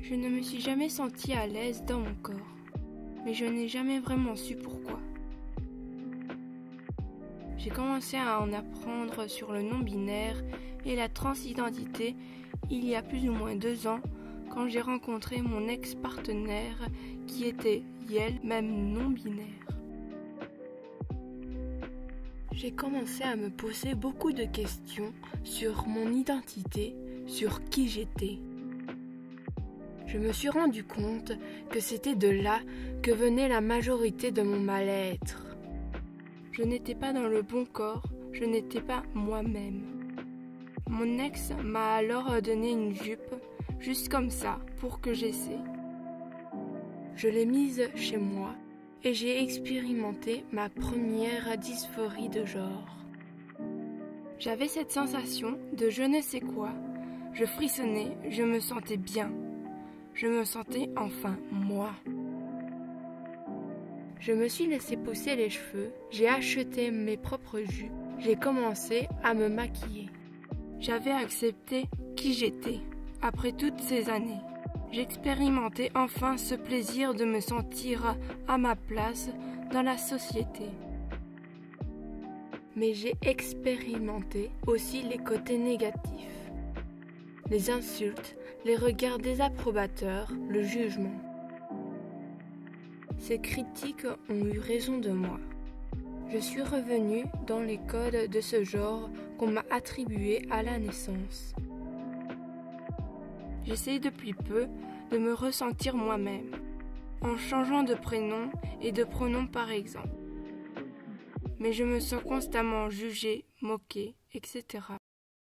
Je ne me suis jamais sentie à l'aise dans mon corps, mais je n'ai jamais vraiment su pourquoi. J'ai commencé à en apprendre sur le non-binaire et la transidentité il y a plus ou moins 2 ans quand j'ai rencontré mon ex-partenaire qui était Yel, même non-binaire. J'ai commencé à me poser beaucoup de questions sur mon identité, sur qui j'étais. Je me suis rendu compte que c'était de là que venait la majorité de mon mal-être. Je n'étais pas dans le bon corps, je n'étais pas moi-même. Mon ex m'a alors donné une jupe, juste comme ça, pour que j'essaie. Je l'ai mise chez moi et j'ai expérimenté ma première dysphorie de genre. J'avais cette sensation de je ne sais quoi, je frissonnais, je me sentais bien. Je me sentais enfin moi. Je me suis laissé pousser les cheveux, j'ai acheté mes propres jupes, j'ai commencé à me maquiller. J'avais accepté qui j'étais. Après toutes ces années, j'expérimentais enfin ce plaisir de me sentir à ma place dans la société. Mais j'ai expérimenté aussi les côtés négatifs. Les insultes, les regards désapprobateurs, le jugement. Ces critiques ont eu raison de moi. Je suis revenue dans les codes de ce genre qu'on m'a attribués à la naissance. J'essaie depuis peu de me ressentir moi-même, en changeant de prénom et de pronom par exemple. Mais je me sens constamment jugée, moquée, etc.